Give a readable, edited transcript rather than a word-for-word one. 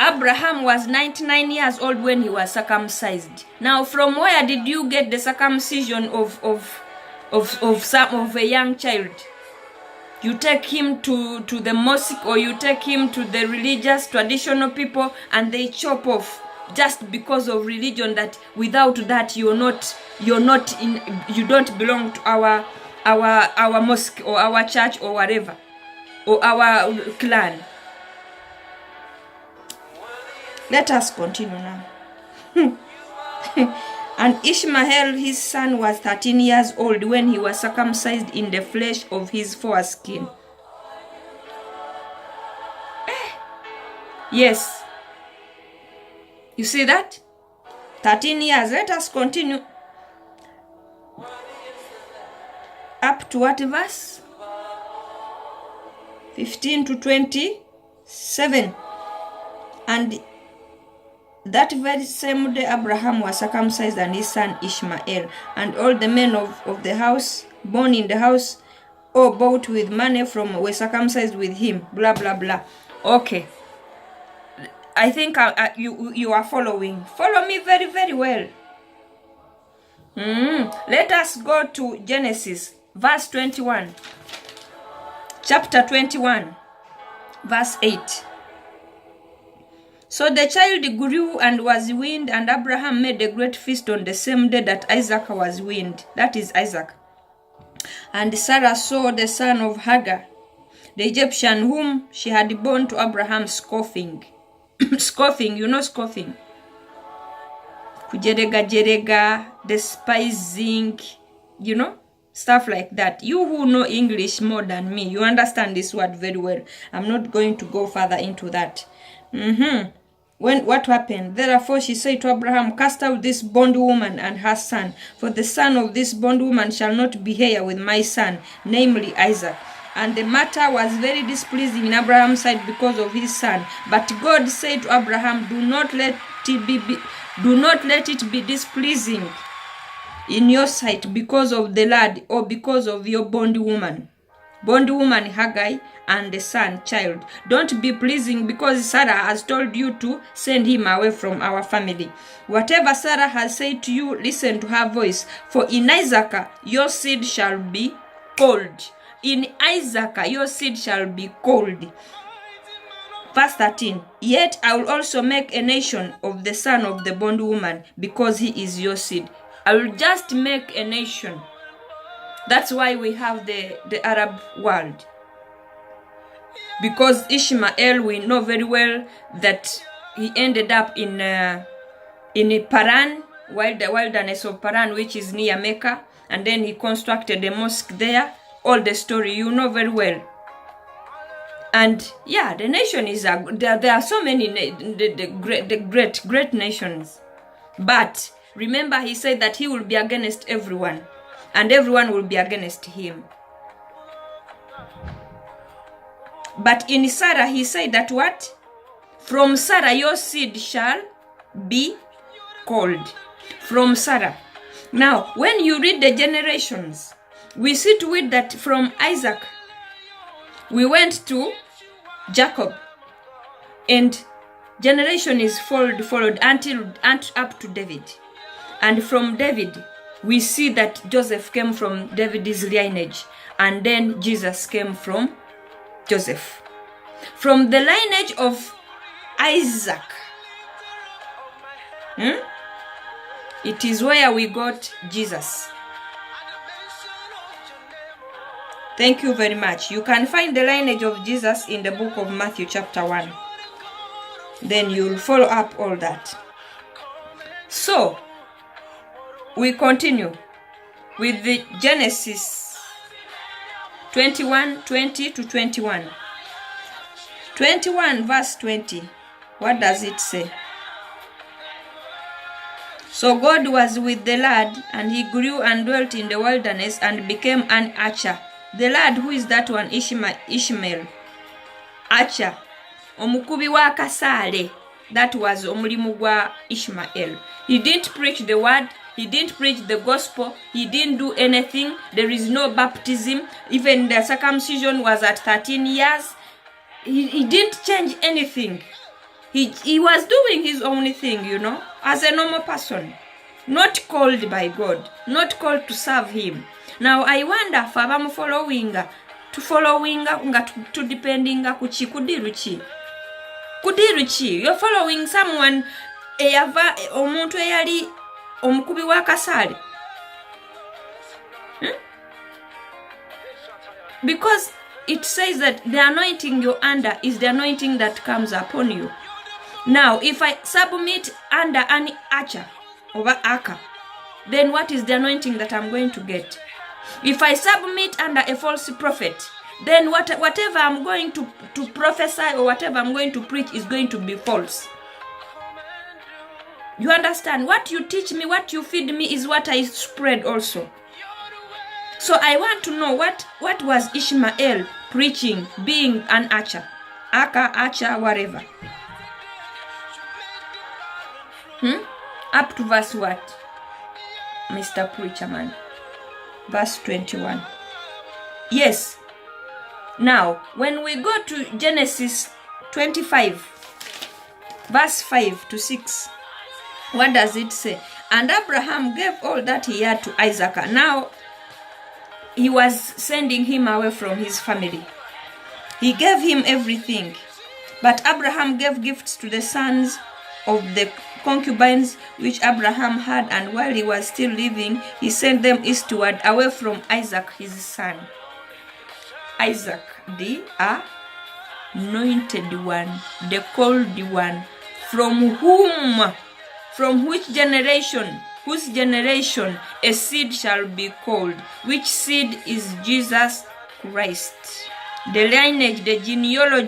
Abraham was 99 years old when he was circumcised. Now, from where did you get the circumcision of a young child? You take him to the mosque, or you take him to the religious traditional people, and they chop off just because of religion, that without that you don't belong to our mosque or our church or whatever, or our clan. Let us continue now. And Ishmael, his son, was 13 years old when he was circumcised in the flesh of his foreskin. Yes. You see that? 13 years. Let us continue. Up to what verse? 15 to 27. And that very same day Abraham was circumcised, and his son Ishmael, and all the men of the house born in the house or bought with money were circumcised with him. Blah blah blah. Okay, I think you are following. Follow me very, very well. Let us go to Genesis verse 21. Chapter 21 verse 8. So the child grew and was weaned, and Abraham made a great feast on the same day that Isaac was weaned. That is Isaac. And Sarah saw the son of Hagar, the Egyptian, whom she had borne to Abraham, scoffing. Scoffing, you know scoffing. Kujerega, despising, you know, stuff like that. You who know English more than me, you understand this word very well. I'm not going to go further into that. What happened? Therefore she said to Abraham, cast out this bondwoman and her son, for the son of this bondwoman shall not be heir with my son, namely Isaac. And the matter was very displeasing in Abraham's sight because of his son. But God said to Abraham, do not let it be displeasing in your sight because of the lad, or because of your bondwoman Hagar, and the son child. Don't be pleasing because Sarah has told you to send him away from our family. Whatever Sarah has said to you, listen to her voice. For in Isaac your seed shall be called. In Isaac your seed shall be called. Verse 13. Yet I will also make a nation of the son of the bondwoman, because he is your seed. I will just make a nation. That's why we have the Arab world. Because Ishmael, we know very well that he ended up in Paran, the wilderness of Paran, which is near Mecca, and then he constructed a mosque there. All the story you know very well. And yeah, the nation is there are so many the great nations. But remember, he said that he will be against everyone, and everyone will be against him. But in Sarah, he said that what? From Sarah your seed shall be called. From Sarah. Now, when you read the generations, we see to it that from Isaac, we went to Jacob. And generation is followed until up to David. And from David, we see that Joseph came from David's lineage. And then Jesus came from Joseph. From the lineage of Isaac, it is where we got Jesus. Thank you very much. You can find the lineage of Jesus in the book of Matthew chapter 1. Then you'll follow up all that. So, we continue with the Genesis 21, 20 to 21. 21 verse 20. What does it say? So God was with the lad, and he grew and dwelt in the wilderness and became an archer. The lad, who is that one? Ishmael. Archer. Omukubi wa kasale. That was omulimu gwa Ishmael. He didn't preach the word. He didn't preach the gospel. He didn't do anything. There is no baptism. Even the circumcision was at 13 years. He didn't change anything. He was doing his own thing, you know, as a normal person, not called by God, not called to serve him. Now I wonder if I'm following to depending kudiruchi. You're following someone omuntu eyali omukubi wa kasale. Because it says that the anointing you're under is the anointing that comes upon you. Now, if I submit under an archer over Aka, then what is the anointing that I'm going to get? If I submit under a false prophet, then whatever I'm going to prophesy or whatever I'm going to preach is going to be false. You understand? What you teach me, what you feed me is what I spread also. So I want to know what was Ishmael preaching, being an archer, archer, whatever. Up to verse what, Mr. Preacher Man? Verse 21. Yes. Now, when we go to Genesis 25, verse 5 to 6, what does it say? And Abraham gave all that he had to Isaac. Now, he was sending him away from his family. He gave him everything. But Abraham gave gifts to the sons of the concubines which Abraham had, and while he was still living, he sent them eastward away from Isaac his son. Isaac, the anointed one, the called one, from which generation, whose generation a seed shall be called, which seed is Jesus Christ. The lineage, the genealogy